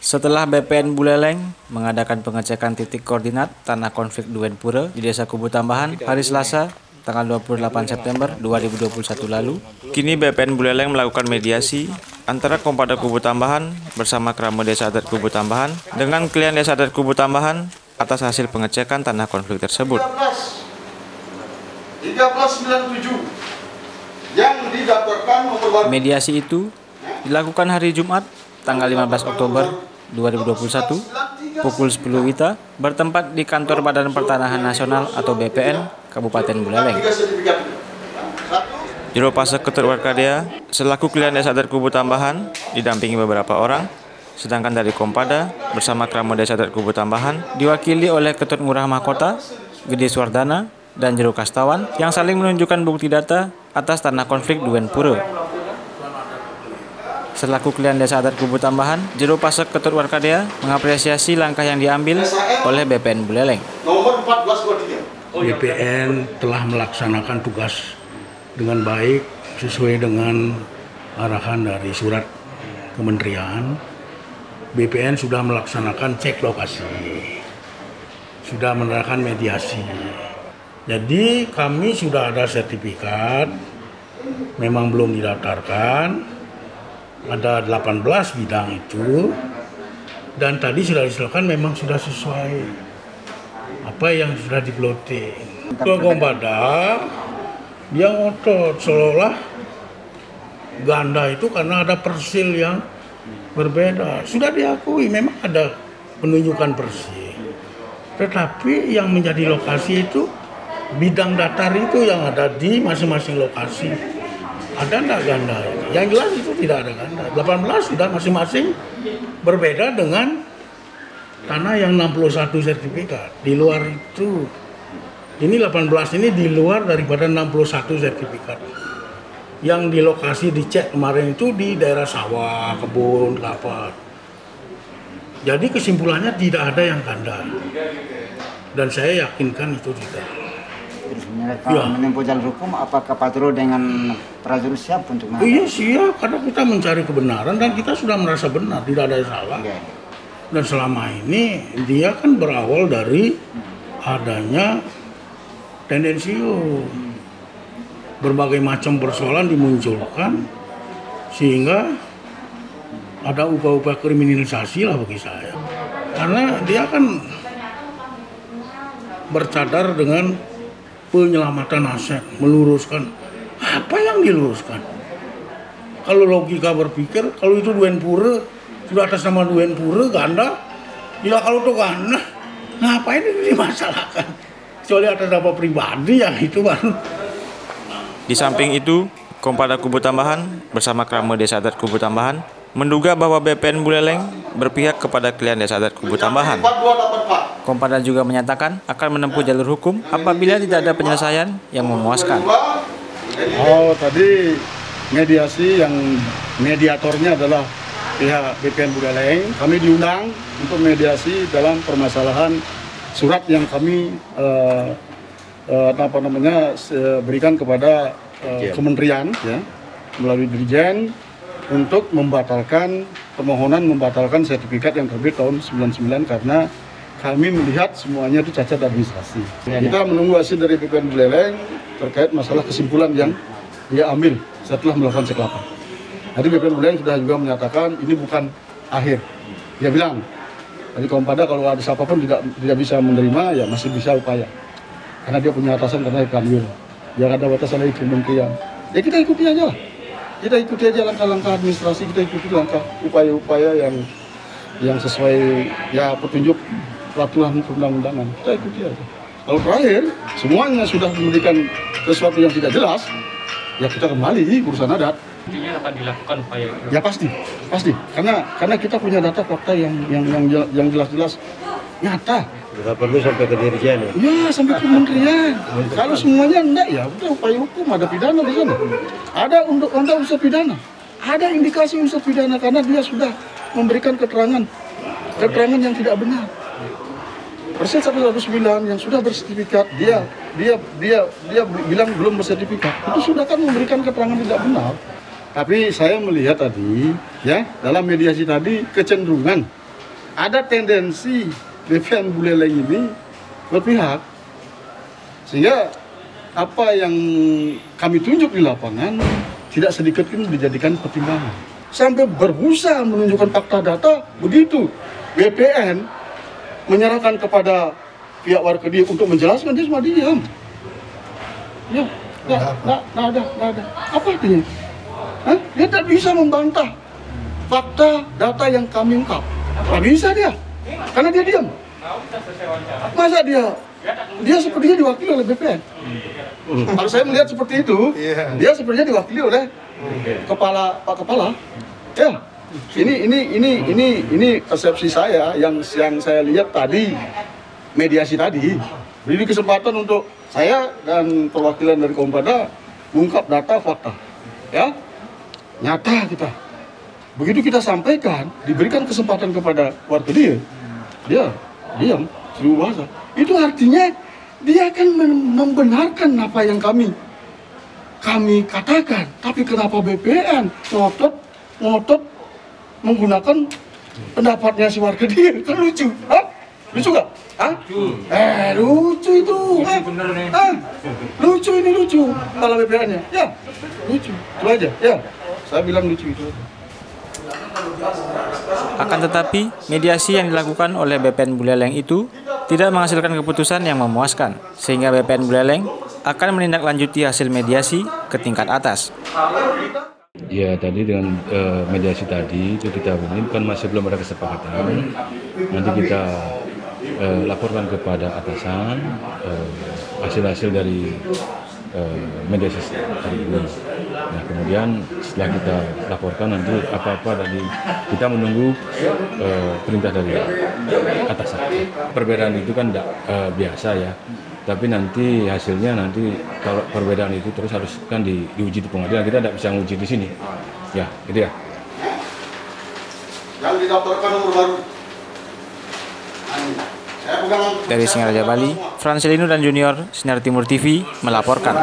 Setelah BPN Buleleng mengadakan pengecekan titik koordinat tanah konflik Duen Pura di Desa Kubu Tambahan hari Selasa, tanggal 28 September 2021 lalu, kini BPN Buleleng melakukan mediasi antara Kompada Kubu Tambahan bersama Krama Desa Adat Kubu Tambahan dengan klien Desa Adat Kubu Tambahan atas hasil pengecekan tanah konflik tersebut. 1397 yang didaftarkan nomor. Mediasi itu dilakukan hari Jumat, tanggal 15 Oktober 2021 pukul 10 WITA bertempat di kantor Badan Pertanahan Nasional atau BPN Kabupaten Buleleng. Juru Pasek Ketut Warkadea selaku klien Desa Adat Kubu Tambahan didampingi beberapa orang, sedangkan dari Kompada bersama Krama Desa Adat Kubu Tambahan diwakili oleh Ketut Ngurah Mahkota, Gede Suwardana, dan Juru Kastawan yang saling menunjukkan bukti data atas tanah konflik Duen Pura. Selaku klien Desa Adat Kubu Tambahan, Juru Pasek Ketut Warkadea mengapresiasi langkah yang diambil oleh BPN Buleleng. BPN telah melaksanakan tugas dengan baik sesuai dengan arahan dari surat kementerian. BPN sudah melaksanakan cek lokasi, sudah menerapkan mediasi. Jadi kami sudah ada sertifikat, memang belum didaftarkan. Ada 18 bidang itu, dan tadi sudah diserahkan memang sudah sesuai apa yang sudah diploting. Kompada dia ngotot seolah ganda itu karena ada persil yang berbeda. Sudah diakui memang ada penunjukan persil, tetapi yang menjadi lokasi itu bidang datar itu yang ada di masing-masing lokasi. Ada enggak ganda? Yang jelas itu tidak ada ganda. 18 sudah masing-masing berbeda dengan tanah yang 61 sertifikat. Di luar itu, ini 18 ini di luar daripada 61 sertifikat. Yang di lokasi dicek kemarin itu di daerah sawah, kebun, kelapa. Jadi kesimpulannya tidak ada yang ganda. Dan saya yakinkan itu tidak. Kalau menempuh jalur hukum, apakah patroli dengan prajurit siap untuk menangkap? Iya siap, karena kita mencari kebenaran dan kita sudah merasa benar, tidak ada yang salah. Dan selama ini dia kan berawal dari adanya tendensius. Berbagai macam persoalan dimunculkan sehingga ada upaya-upaya kriminalisasi lah bagi saya. Karena dia kan bercadar dengan penyelamatan aset, meluruskan. Apa yang diluruskan? Kalau logika berpikir, kalau itu Duen Pura, sudah atas nama Duen Pura, ganda. Bila kalau itu ganda, ngapain itu dimasalahkan? Kecuali atas nama pribadi yang itu baru. Di samping itu, Kompada Kubu Tambahan bersama Krama Desa Adat Kubu Tambahan menduga bahwa BPN Buleleng berpihak kepada klien Desa Adat Kubu Tambahan. Kompada juga menyatakan akan menempuh jalur hukum apabila tidak ada penyelesaian yang memuaskan. Oh, tadi mediasi yang mediatornya adalah pihak BPN Buleleng. Kami diundang untuk mediasi dalam permasalahan surat yang kami berikan kepada kementerian ya, melalui Dirjen untuk membatalkan permohonan membatalkan sertifikat yang terbit tahun 99 karena kami melihat semuanya itu cacat administrasi. Kita menunggu hasil dari BPN Buleleng terkait masalah kesimpulan yang dia ambil setelah melakukan cek lapang. Jadi BPN Buleleng sudah juga menyatakan ini bukan akhir. Dia bilang, jadi Kompada kalau ada siapapun tidak bisa menerima ya masih bisa upaya. Karena dia punya atasan karena Kanwil. Yang ada batasan dari kementerian. Ya kita ikuti aja lah. Kita ikuti aja langkah-langkah administrasi, kita ikuti langkah upaya-upaya yang sesuai ya petunjuk peraturan perundang-undangan. Kita ikuti aja. Kalau terakhir semuanya sudah memberikan sesuatu yang tidak jelas, ya kita kembali urusan adat. Intinya akan dilakukan upaya itu. Ya pasti. Karena kita punya data fakta yang jelas-jelas nyata. Tidak perlu sampai ke Dirjen ya? Ya sampai ke kementerian. Kalau semuanya enggak ya udah upaya hukum, ada pidana di sana. Ada unsur pidana. Ada indikasi unsur pidana karena dia sudah memberikan keterangan yang tidak benar. Persen 109 yang sudah bersertifikat dia bilang belum bersertifikat. Itu sudah kan memberikan keterangan tidak benar. Tapi saya melihat tadi, ya, dalam mediasi tadi kecenderungan ada tendensi BPN Buleleng ini berpihak, sehingga apa yang kami tunjuk di lapangan tidak sedikit pun dijadikan pertimbangan. Sampai berusaha menunjukkan fakta data, begitu BPN menyerahkan kepada pihak Warkedi untuk menjelaskan, dia cuma diam. Ya, nggak ada. Apa artinya? Hah? Dia tak bisa membantah fakta data yang kami ungkap. Nggak bisa dia, karena dia diam. Masa dia sepertinya diwakili oleh BPN. Kalau saya melihat seperti itu, dia sepertinya diwakili oleh Pak Kepala. Ya, ini persepsi saya yang saya lihat tadi, mediasi tadi. Beri kesempatan untuk saya dan perwakilan dari Kompada mengungkap data fakta. Ya, nyata kita. Begitu kita sampaikan, diberikan kesempatan kepada Warkedi, dia diam, seluruh bahasa. Itu artinya dia akan membenarkan apa yang kami katakan. Tapi kenapa BPN ngotot menggunakan pendapatnya si Warkedi? Kan lucu, hah? Lucu gak? Hah? Lucu itu. Lucu ini lucu. Kalau BPN-nya, ya lucu. Itu aja, ya. Saya bilang lucu itu. Akan tetapi, mediasi yang dilakukan oleh BPN Buleleng itu tidak menghasilkan keputusan yang memuaskan, sehingga BPN Buleleng akan menindaklanjuti hasil mediasi ke tingkat atas. Ya, tadi dengan mediasi tadi itu kita ini kan masih belum ada kesepakatan. Nanti kita laporkan kepada atasan hasil-hasil dari mediasi hari ini. Nah, kemudian setelah kita laporkan nanti apa-apa tadi kita menunggu perintah dari atasan. Perbedaan itu kan tidak biasa ya. Tapi nanti hasilnya kalau perbedaan itu terus harus kan diuji di pengadilan, kita tidak bisa menguji di sini. Ya, gitu ya. Yang didaftarkan nomor baru. Dari Singaraja, Bali, Francelino dan Junior, Sinar Timur TV melaporkan.